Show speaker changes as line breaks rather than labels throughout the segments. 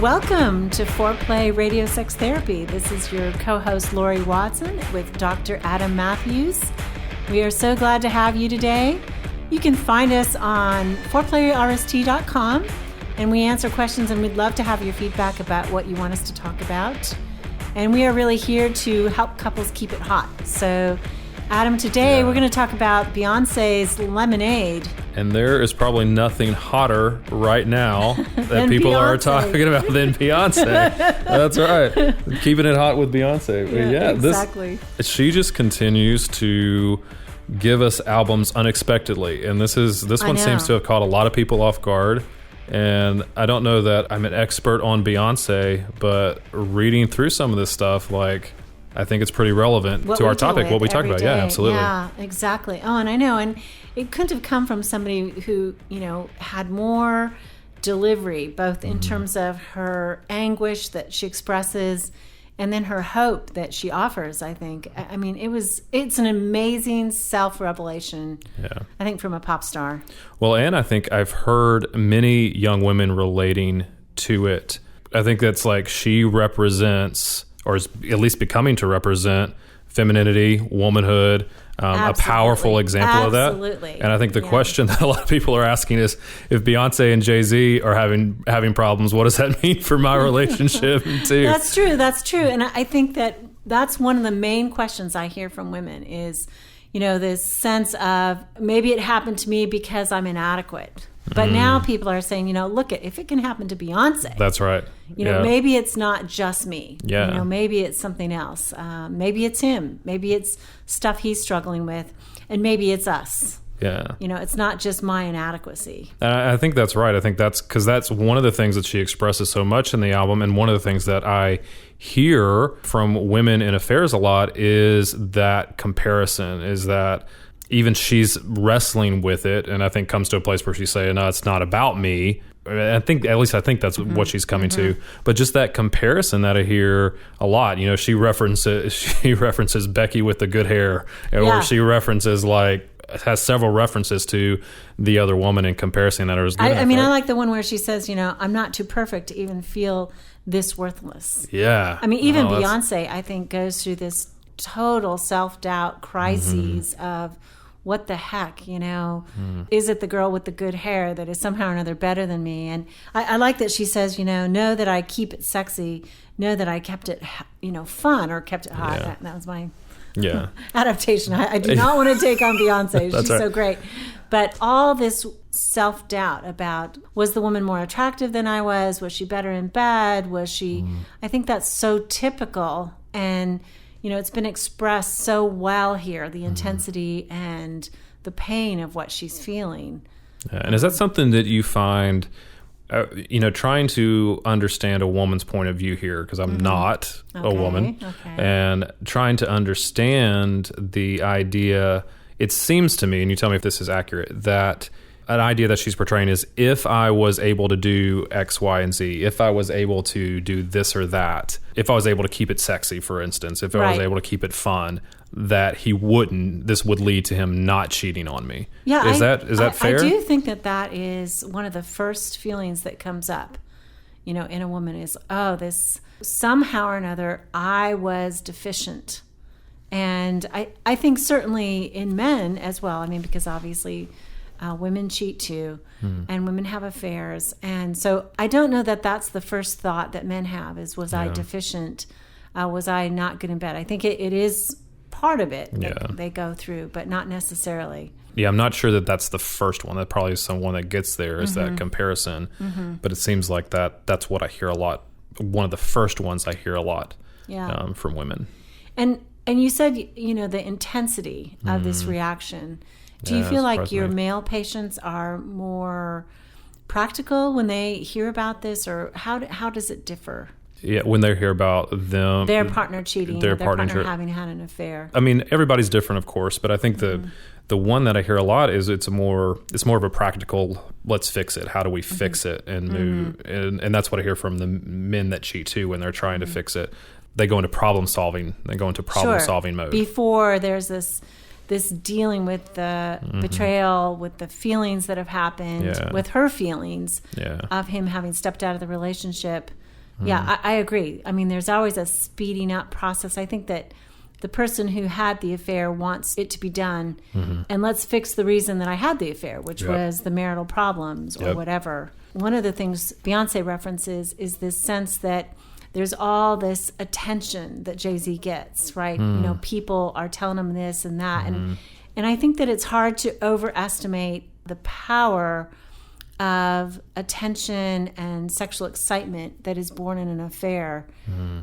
Welcome to Foreplay Radio Sex Therapy. This is your co-host Laurie Watson with Dr. Adam Matthews. We are so glad to have you today. You can find us on foreplayrst.com, and we answer questions, and we'd love to have your feedback about what you want us to talk about. And we are really here to help couples keep it hot. So, Adam, today we're going to talk about Beyonce's Lemonade.
And there is probably nothing hotter right now that people
Beyonce.
are talking about than Beyonce. That's right. Keeping it hot with Beyonce.
Yeah, exactly.
She just continues to give us albums unexpectedly. And this one seems to have caught a lot of people off guard. And I don't know that I'm an expert on Beyonce, but reading through some of this stuff, I think it's pretty relevant to our topic, what we talk about. Yeah, absolutely.
Yeah, exactly. Oh, and I know. And it couldn't have come from somebody who, had more delivery, both in terms of her anguish that she expresses and then her hope that she offers, I think. I mean, it's an amazing self-revelation, I think, from a pop star.
Well, and I think I've heard many young women relating to it. I think that's she represents, or is at least becoming to represent, femininity, womanhood, a powerful example of that.
Absolutely.
And I think the question that a lot of people are asking is, if Beyonce and Jay-Z are having problems, what does that mean for my relationship too?
That's true. And I think that's one of the main questions I hear from women is, this sense of maybe it happened to me because I'm inadequate. But now people are saying, look, if it can happen to Beyonce.
That's right.
Maybe it's not just me.
Yeah.
Maybe it's something else. Maybe it's him. Maybe it's stuff he's struggling with. And maybe it's us.
Yeah.
It's not just my inadequacy.
I think that's right. I think that's because that's one of the things that she expresses so much in the album. And one of the things that I hear from women in affairs a lot is that comparison, is that even she's wrestling with it, and I think comes to a place where she's saying, no, it's not about me. I think that's what she's coming to. But just that comparison that I hear a lot, she references Becky with the good hair, or she references has several references to the other woman in comparison that are as good.
I like the one where she says, I'm not too perfect to even feel this worthless.
Yeah.
I mean, even Beyonce, I think, goes through this total self-doubt crises of, what the heck, is it the girl with the good hair that is somehow or another better than me? And I like that she says, know that I keep it sexy, know that I kept it, fun, or kept it hot.
Yeah.
That was my adaptation. I do not want to take on Beyonce. She's so great. But all this self-doubt about, was the woman more attractive than I was? Was she better in bed? Was she, I think that's so typical. And it's been expressed so well here, the intensity and the pain of what she's feeling.
Yeah. And is that something that you find, trying to understand a woman's point of view here, because I'm not a woman, and trying to understand the idea, it seems to me, and you tell me if this is accurate, that an idea that she's portraying is, if I was able to do X, Y, and Z, if I was able to do this or that, if I was able to keep it sexy, for instance, if I was able to keep it fun, that this would lead to him not cheating on me.
Yeah,
is that fair?
I do think that is one of the first feelings that comes up, in a woman is, this somehow or another I was deficient. And I think certainly in men as well, because obviously women cheat too, and women have affairs. And so I don't know that that's the first thought that men have is, was I deficient? Was I not good in bed? I think it is part of it that they go through, but not necessarily.
Yeah, I'm not sure that that's the first one. That probably is someone that gets there, is that comparison. But it seems like that's what I hear a lot. One of the first ones I hear a lot from women. And
you said, the intensity of this reaction. Do you feel like your male patients are more practical when they hear about this, or how does it differ?
Yeah, when they hear about
their partner cheating, their partner having had an affair.
Everybody's different, of course, but I think the one that I hear a lot is it's more of a practical, let's fix it. How do we fix it and move? And that's what I hear from the men that cheat too, when they're trying to fix it. They go into problem solving. They go into problem solving mode.
Before there's this dealing with the betrayal, with the feelings that have happened, with her feelings of him having stepped out of the relationship. Yeah, I agree. I mean, there's always a speeding up process. I think that the person who had the affair wants it to be done, and let's fix the reason that I had the affair, which was the marital problems or whatever. One of the things Beyonce references is this sense that there's all this attention that Jay-Z gets, right? You know, people are telling him this and that. And I think that it's hard to overestimate the power of attention and sexual excitement that is born in an affair.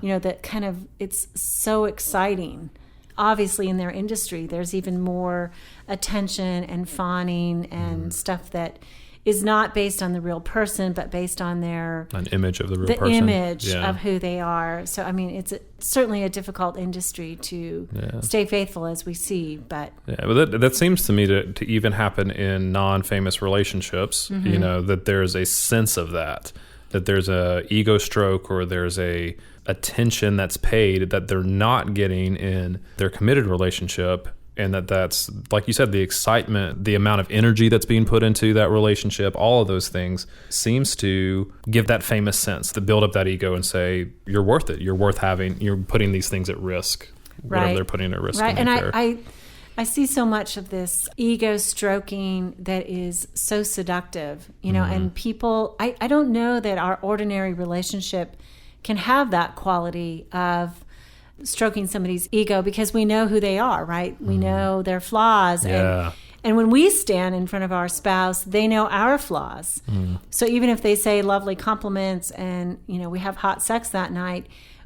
You know, that kind of, it's so exciting. Obviously in their industry, there's even more attention and fawning and stuff that is not based on the real person, but based on an
image of the real person.
The image of who they are. So, I mean, it's certainly a difficult industry to stay faithful, as we see. But
that seems to me to even happen in non-famous relationships. You know, that there's a sense of that there's a ego stroke or there's a attention that's paid that they're not getting in their committed relationship. And that's, like you said, the excitement, the amount of energy that's being put into that relationship, all of those things seems to give that famous sense, to build up that ego and say, you're worth it. You're worth having. You're putting these things at risk, whatever they're putting at risk.
Right. And I see so much of this ego stroking that is so seductive, you know, and people, I don't know that our ordinary relationship can have that quality of stroking somebody's ego, because we know who they are, right? We know their flaws. And when we stand in front of our spouse, they know our flaws. So even if they say lovely compliments and, you know, we have hot sex that night,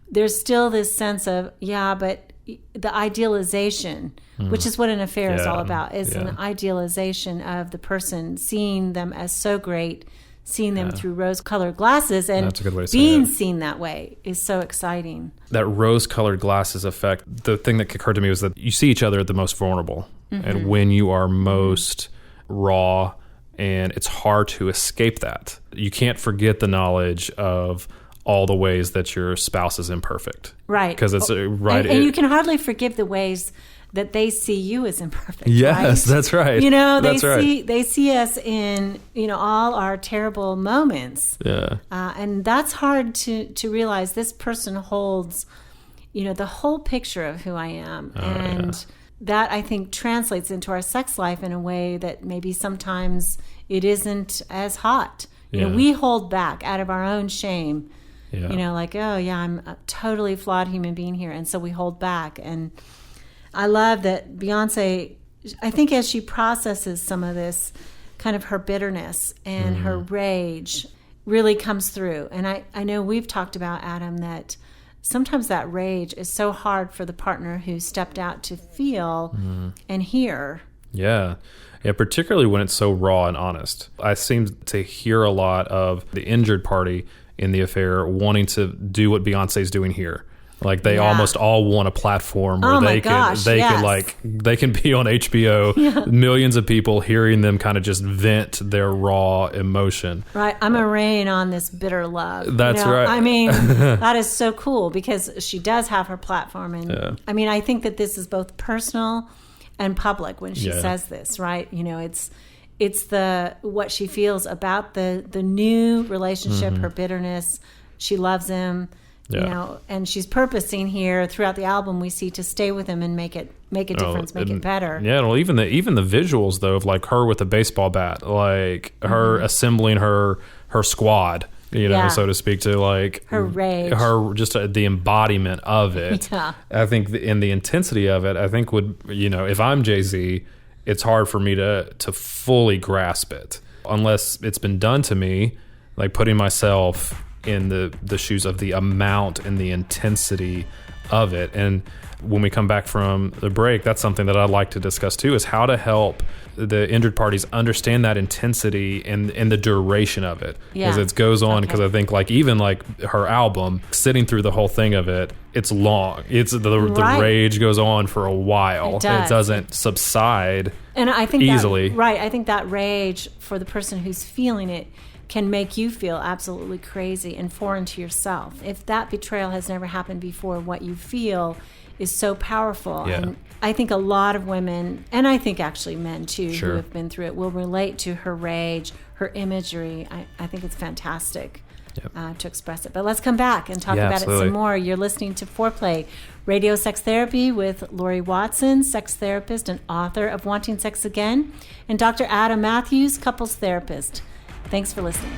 there's still this sense of, but the idealization, which is what an affair is all about, is an idealization of the person, seeing them as so great, seeing them through rose-colored glasses, and
that's a good way to
being
say it.
Seen that way is so exciting.
That rose-colored glasses effect, the thing that occurred to me was that you see each other at the most vulnerable and when you are most raw, and it's hard to escape that. You can't forget the knowledge of all the ways that your spouse is imperfect. Right. Because it's right.
And you can hardly forgive the ways that they see you as imperfect.
Yes,
right?
That's right.
You know, they see us in, you know, all our terrible moments.
Yeah.
And that's hard to realize. This person holds, you know, the whole picture of who I am. That, I think, translates into our sex life in a way that maybe sometimes it isn't as hot. You know, we hold back out of our own shame. Yeah. You know, like, oh, yeah, I'm a totally flawed human being here. And so we hold back. And I love that Beyonce, I think as she processes some of this, kind of her bitterness and her rage really comes through. And I know we've talked about, Adam, that sometimes that rage is so hard for the partner who stepped out to feel and hear.
Yeah. Yeah, particularly when it's so raw and honest. I seem to hear a lot of the injured party in the affair wanting to do what Beyonce's doing here. Like they almost all want a platform where they can be on HBO, millions of people hearing them kind of just vent their raw emotion.
Right. I'm a rain on this bitter love.
That's right.
I mean, that is so cool because she does have her platform. And I mean, I think that this is both personal and public when she says this, right? You know, it's the what she feels about the new relationship, her bitterness. She loves him. You know, and she's purposing here throughout the album we see to stay with him and make a difference, make it better.
Yeah, well, even the visuals though of like her with a baseball bat, like her assembling her squad, you know, so to speak, to like
her rage,
her just the embodiment of it. I think in the intensity of it, I think would, you know, if I'm Jay-Z, it's hard for me to fully grasp it unless it's been done to me, like putting myself in the shoes of the amount and the intensity of it. And when we come back from the break, that's something that I'd like to discuss too, is how to help the injured parties understand that intensity and the duration of it. Because it goes on, because I think like even like her album, sitting through the whole thing of it, it's long. It's the rage goes on for a while. It doesn't subside
and I think
easily.
I think that rage for the person who's feeling it can make you feel absolutely crazy and foreign to yourself. If that betrayal has never happened before, what you feel is so powerful.
Yeah.
And I think a lot of women, and I think actually men too, who have been through it, will relate to her rage, her imagery. I think it's fantastic. to express it. But let's come back and talk about
absolutely.
it some more. You're listening to Foreplay, Radio Sex Therapy with Laurie Watson, sex therapist and author of Wanting Sex Again, and Dr. Adam Matthews, couples therapist. Thanks for listening.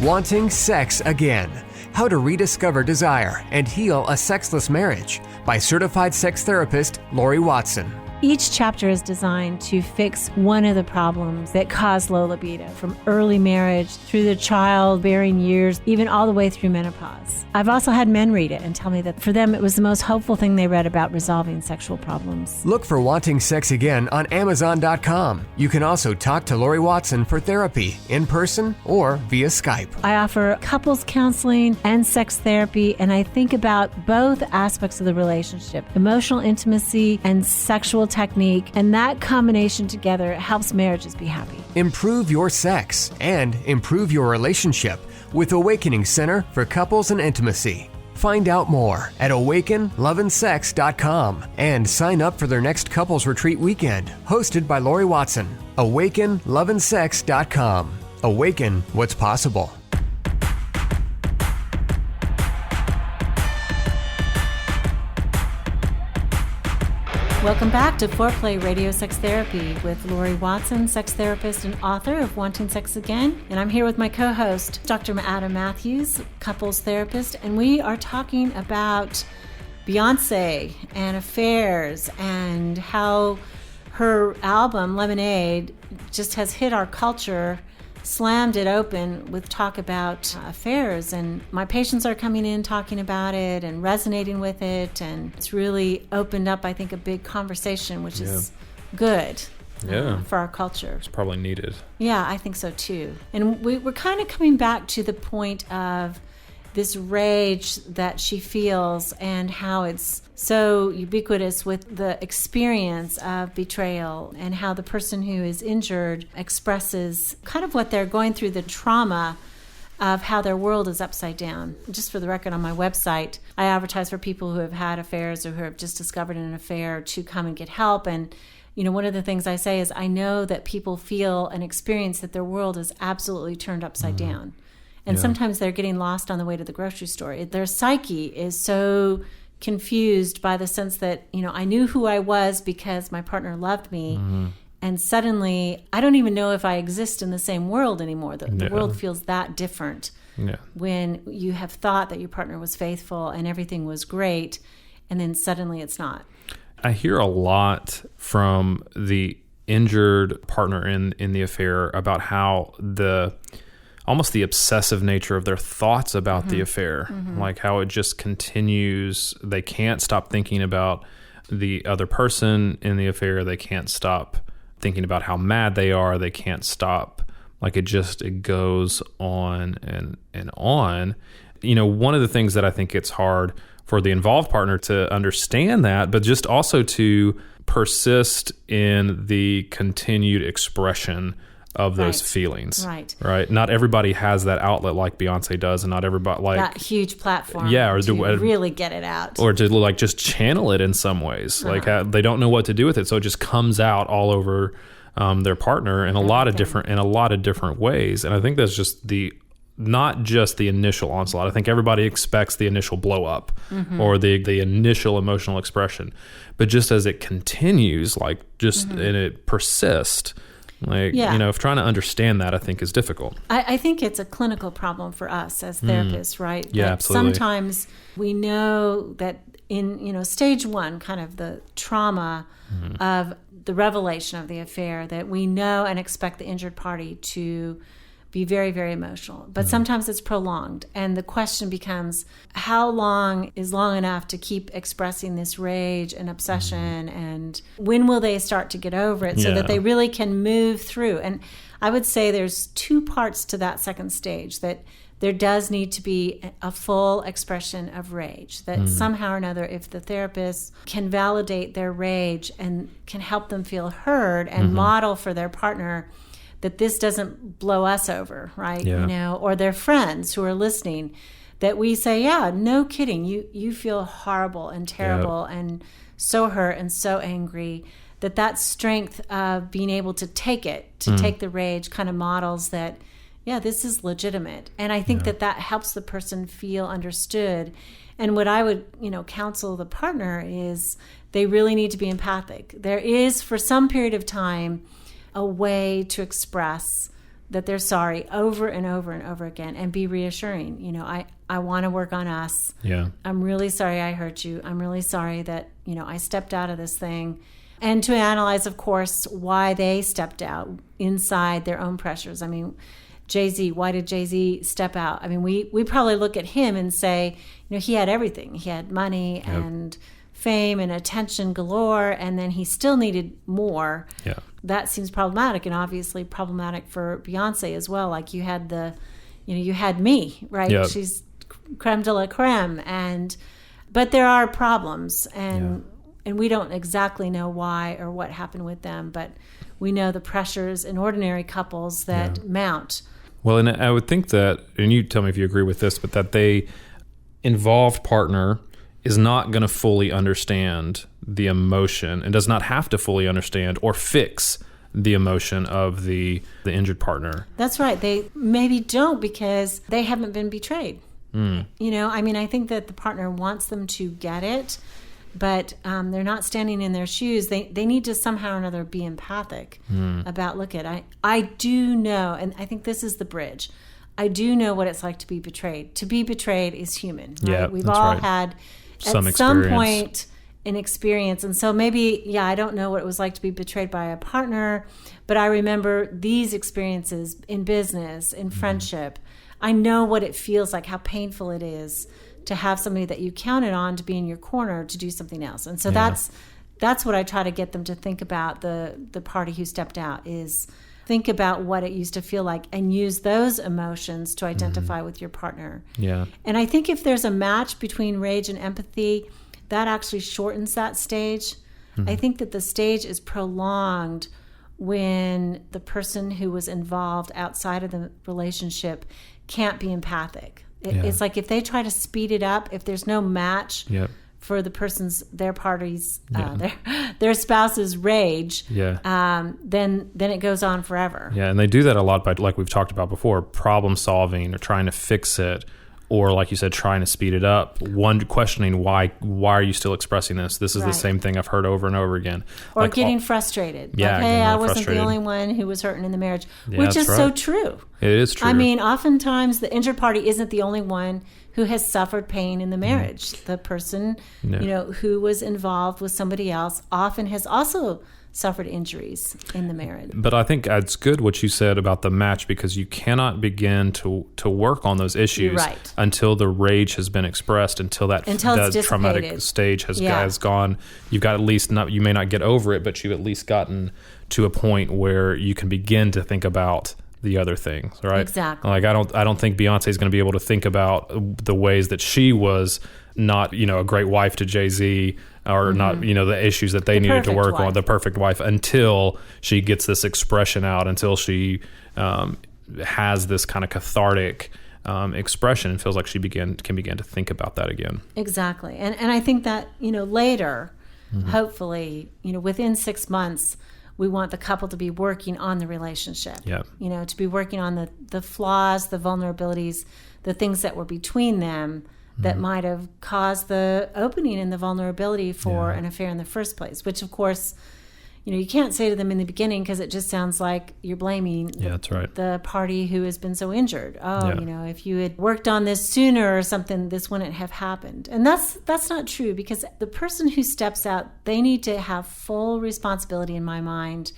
Wanting Sex Again. How to rediscover desire and heal a sexless marriage by certified sex therapist Laurie Watson.
Each chapter is designed to fix one of the problems that cause low libido, from early marriage through the childbearing years, even all the way through menopause. I've also had men read it and tell me that for them it was the most hopeful thing they read about resolving sexual problems.
Look for Wanting Sex Again on Amazon.com. You can also talk to Laurie Watson for therapy in person or via Skype.
I offer couples counseling and sex therapy, and I think about both aspects of the relationship, emotional intimacy and sexual technique, and that combination together helps marriages be happy.
Improve your sex and improve your relationship with Awakening Center for Couples and Intimacy. Find out more at awakenloveandsex.com and sign up for their next couples retreat weekend, hosted by Laurie Watson. awakenloveandsex.com. Awaken what's possible.
Welcome back to Foreplay Radio Sex Therapy with Laurie Watson, sex therapist and author of Wanting Sex Again. And I'm here with my co-host, Dr. Adam Matthews, couples therapist, and we are talking about Beyoncé and affairs and how her album, Lemonade, just has hit our culture, slammed it open with talk about affairs, and my patients are coming in talking about it and resonating with it, and it's really opened up, I think, a big conversation, which is good for our culture.
It's probably needed.
Yeah, I think so too. And we're kind of coming back to the point of this rage that she feels and how it's so ubiquitous with the experience of betrayal, and how the person who is injured expresses kind of what they're going through, the trauma of how their world is upside down. Just for the record, on my website, I advertise for people who have had affairs or who have just discovered an affair to come and get help. And one of the things I say is I know that people feel and experience that their world is absolutely turned upside down. And sometimes they're getting lost on the way to the grocery store. Their psyche is so confused by the sense that, I knew who I was because my partner loved me. And suddenly, I don't even know if I exist in the same world anymore. The world feels that different when you have thought that your partner was faithful and everything was great, and then suddenly it's not.
I hear a lot from the injured partner in the affair about how almost the obsessive nature of their thoughts about the affair, like how it just continues. They can't stop thinking about the other person in the affair. They can't stop thinking about how mad they are. They can't stop. Like it goes on and on. One of the things that I think it's hard for the involved partner to understand that, but just also to persist in the continued expression of those feelings. Right. Not everybody has that outlet like Beyonce does, and not everybody
that huge platform.
Or
to really get it out,
or to just channel it in some ways. Like they don't know what to do with it, so it just comes out all over their partner in a lot of different ways. And I think that's just not just the initial onslaught. I think everybody expects the initial blow up or the initial emotional expression, but just as it continues, and it persists. If trying to understand that, I think, is difficult.
I think it's a clinical problem for us as therapists, right?
Yeah, absolutely.
Sometimes we know that in, stage one, kind of the trauma of the revelation of the affair, that we know and expect the injured party to be very, very emotional. But sometimes it's prolonged. And the question becomes, how long is long enough to keep expressing this rage and obsession? And when will they start to get over it so that they really can move through? And I would say there's two parts to that second stage, that there does need to be a full expression of rage, that somehow or another, if the therapist can validate their rage and can help them feel heard and model for their partner that this doesn't blow us over, right? Or their friends who are listening, that we say, yeah, no kidding. You feel horrible and terrible and so hurt and so angry. That strength of being able to take it, to take the rage, kind of models that, yeah, this is legitimate. And I think that helps the person feel understood. And what I would, counsel the partner is they really need to be empathic. There is, for some period of time, a way to express that they're sorry over and over and over again and be reassuring. I want to work on us.
Yeah.
I'm really sorry I hurt you. I'm really sorry that, I stepped out of this thing. And to analyze, of course, why they stepped out inside their own pressures. I mean, Jay-Z, why did Jay-Z step out? I mean, we probably look at him and say, he had everything. He had money and fame and attention galore, and then he still needed more.
Yeah. That
seems problematic, and obviously problematic for Beyonce as well. Like you had you had me, right?
Yep.
She's creme de la creme, but there are problems, and we don't exactly know why or what happened with them, but we know the pressures in ordinary couples that mount.
Well, and I would think that, and you tell me if you agree with this, but that the involved partner is not going to fully understand the emotion and does not have to fully understand or fix the emotion of the injured partner.
That's right. They maybe don't because they haven't been betrayed. I think that the partner wants them to get it, but they're not standing in their shoes. They need to somehow or another be empathic about, I do know, and I think this is the bridge. I do know what it's like to be betrayed. To be betrayed is human. Right?
Yeah,
We've all had
some
point an experience. And so maybe, I don't know what it was like to be betrayed by a partner, but I remember these experiences in business, in friendship. I know what it feels like, how painful it is to have somebody that you counted on to be in your corner to do something else. And so that's what I try to get them to think about, the party who stepped out, is think about what it used to feel like and use those emotions to identify with your partner.
Yeah.
And I think if there's a match between rage and empathy, that actually shortens that stage. I think that the stage is prolonged when the person who was involved outside of the relationship can't be empathic. It's like if they try to speed it up, if there's no match for their party's, their spouse's rage, then it goes on forever.
Yeah, and they do that a lot by, like we've talked about before, problem solving or trying to fix it, or like you said, trying to speed it up. One, questioning why are you still expressing this? This is the same thing I've heard over and over again.
Or getting frustrated.
Yeah,
hey, I wasn't the only one who was hurting in the marriage, which is so true.
It is true.
I mean, oftentimes the injured party isn't the only one who has suffered pain in the marriage. The person, who was involved with somebody else often has also suffered injuries in the marriage.
But I think it's good what you said about the match, because you cannot begin to work on those issues until the rage has been expressed, until that traumatic stage has gone. You've got at least you may not get over it, but you've at least gotten to a point where you can begin to think about the other things, right?
Exactly.
Like I don't think Beyonce is going to be able to think about the ways that she was not, a great wife to Jay-Z, or not, the issues that they needed to work on, the perfect wife, until she gets this expression out, until she has this kind of cathartic expression and feels like she can begin to think about that again.
Exactly. And I think that, later, hopefully, within 6 months, we want the couple to be working on the relationship.
Yeah.
To be working on the flaws, the vulnerabilities, the things that were between them that might have caused the opening and the vulnerability for an affair in the first place, which of course, you can't say to them in the beginning, because it just sounds like you're blaming the party who has been so injured. If you had worked on this sooner or something, this wouldn't have happened. And that's not true, because the person who steps out, they need to have full responsibility, in my mind,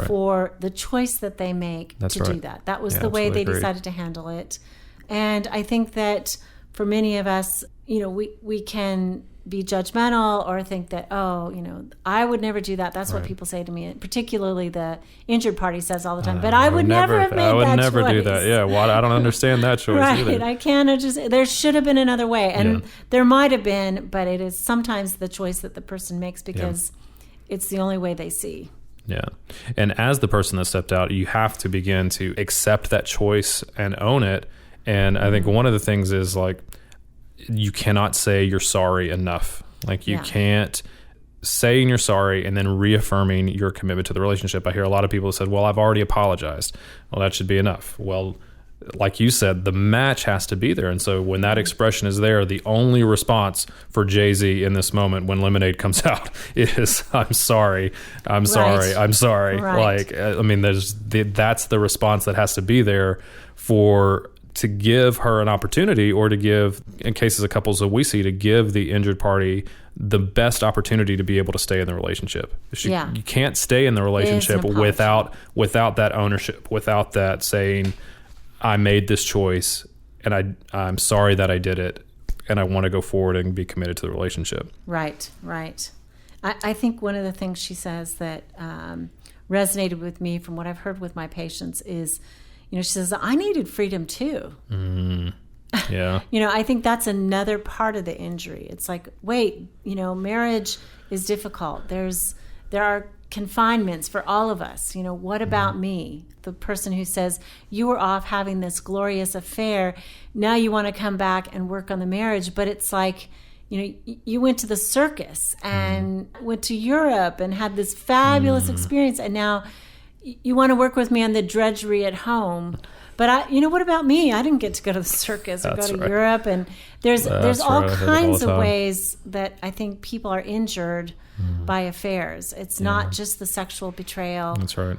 for the choice that they make do that. That was the way they decided to handle it. And I think that for many of us, we can be judgmental or think that, I would never do that. That's what people say to me. And particularly the injured party says all the time, but I would never have made that choice. I would never do that.
Yeah, I don't understand that choice either.
I can't just, there should have been another way. And there might have been, but it is sometimes the choice that the person makes because it's the only way they see.
Yeah. And as the person that stepped out, you have to begin to accept that choice and own it. And I think one of the things is, like, you cannot say you're sorry enough. Like you can't saying you're sorry and then reaffirming your commitment to the relationship. I hear a lot of people who said, well, I've already apologized. Well, that should be enough. Well, like you said, the match has to be there. And so when that expression is there, the only response for Jay-Z in this moment when Lemonade comes out is, I'm sorry. I'm sorry. I'm sorry.
Right.
Like, I mean, that's the response that has to be there to give her an opportunity, or to give, in cases of couples that we see, to give the injured party the best opportunity to be able to stay in the relationship. You can't stay in the relationship without that ownership, without that saying, I made this choice and I'm sorry that I did it, and I want to go forward and be committed to the relationship.
Right. I think one of the things she says that resonated with me from what I've heard with my patients is, she says, I needed freedom too.
Yeah.
I think that's another part of the injury. It's like, wait, marriage is difficult. There are confinements for all of us. What about me? The person who says, you were off having this glorious affair, now you want to come back and work on the marriage. But it's like, you went to the circus and went to Europe and had this fabulous experience, and now you want to work with me on the drudgery at home. But what about me? I didn't get to go to the circus or go to Europe. And there's all kinds of ways that I think people are injured by affairs. It's not just the sexual betrayal.
That's right.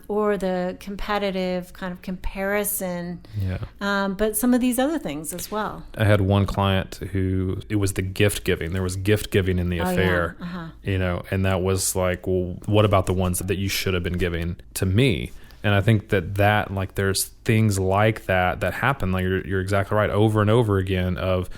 Or the competitive kind of comparison. Yeah. But some of these other things as well.
I had one client who, it was the gift giving. There was gift giving in the affair, and that was like, well, what about the ones that you should have been giving to me? And I think that like, there's things like that happen. Like you're exactly right, over and over again, of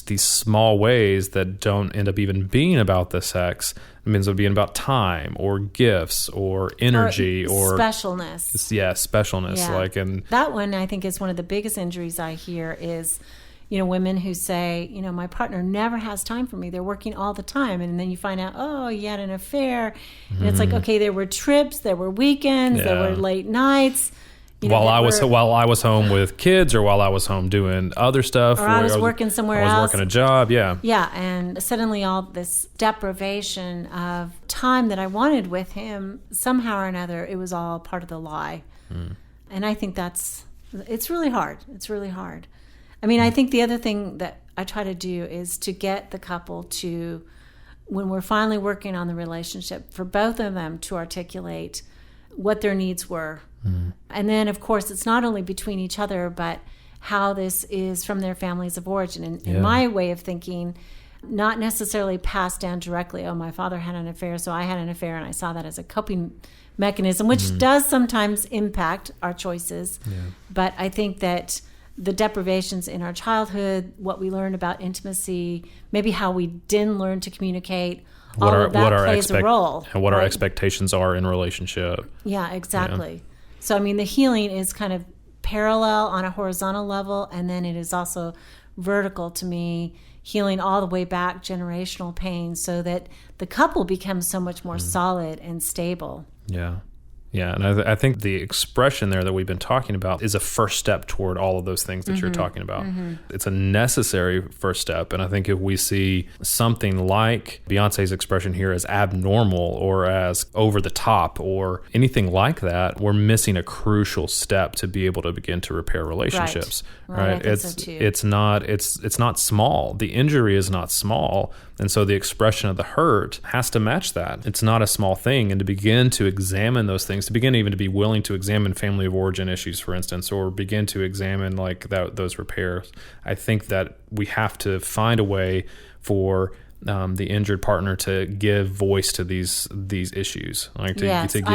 these small ways that don't end up even being about the sex. It ends up being about time or gifts or energy or
specialness.
Yeah, specialness.
Yeah.
Like, and
that one, I think, is one of the biggest injuries I hear is, women who say, my partner never has time for me. They're working all the time. And then you find out, oh, you had an affair. And it's like, okay, there were trips, there were weekends, there were late nights.
While I was home with kids, or while I was home doing other stuff.
Or I was working somewhere else.
I was working a job, yeah.
Yeah, and suddenly all this deprivation of time that I wanted with him, somehow or another, it was all part of the lie. And I think it's really hard. It's really hard. I mean, I think the other thing that I try to do is to get the couple to, when we're finally working on the relationship, for both of them to articulate what their needs were. And then, of course, it's not only between each other, but how this is from their families of origin. And in my way of thinking, not necessarily passed down directly, oh, my father had an affair, so I had an affair, and I saw that as a coping mechanism, which does sometimes impact our choices. Yeah. But I think that the deprivations in our childhood, what we learned about intimacy, maybe how we didn't learn to communicate, all of that plays a role.
And what our expectations are in relationship.
Yeah, exactly. Yeah. So, I mean, the healing is kind of parallel on a horizontal level, and then it is also vertical to me, healing all the way back generational pain, so that the couple becomes so much more solid and stable.
Yeah. Yeah, and I think the expression there that we've been talking about is a first step toward all of those things that you're talking about. It's a necessary first step, and I think if we see something like Beyonce's expression here as abnormal or as over the top or anything like that, we're missing a crucial step to be able to begin to repair relationships. Right? It's not small. The injury is not small. And so the expression of the hurt has to match that. It's not a small thing. And to begin to examine those things, to begin even to be willing to examine family of origin issues, for instance, or begin to examine like those repairs, I think that we have to find a way for the injured partner to give voice to these issues. Like
I think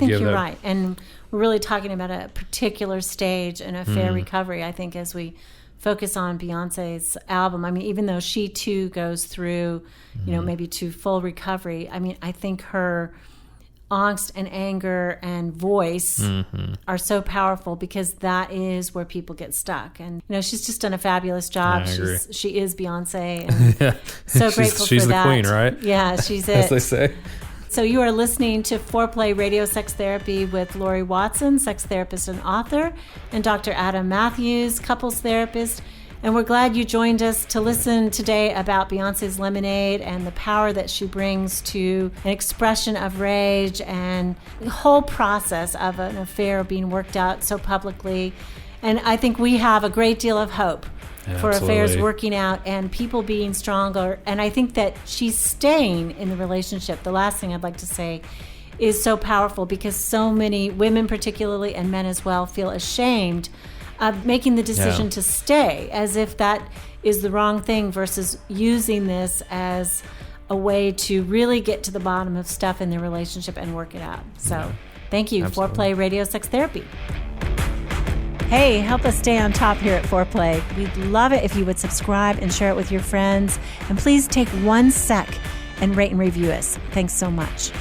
you're right. And we're really talking about a particular stage in affair recovery, I think, as we focus on Beyonce's album. I mean, even though she too goes through, maybe to full recovery, I mean, I think her angst and anger and voice are so powerful, because that is where people get stuck. And she's just done a fabulous job. She is Beyonce, and so grateful
she's
for that.
She's the queen, right?
Yeah, she's it.
As they say.
So you are listening to Foreplay Radio Sex Therapy with Laurie Watson, sex therapist and author, and Dr. Adam Matthews, couples therapist. And we're glad you joined us to listen today about Beyoncé's Lemonade and the power that she brings to an expression of rage and the whole process of an affair being worked out so publicly. And I think we have a great deal of hope for affairs working out and people being stronger. And I think that she's staying in the relationship. The last thing I'd like to say is so powerful because so many women particularly and men as well feel ashamed of making the decision to stay, as if that is the wrong thing versus using this as a way to really get to the bottom of stuff in their relationship and work it out. So thank you, Foreplay Radio Sex Therapy. Hey, help us stay on top here at Foreplay. We'd love it if you would subscribe and share it with your friends. And please take 1 sec and rate and review us. Thanks so much.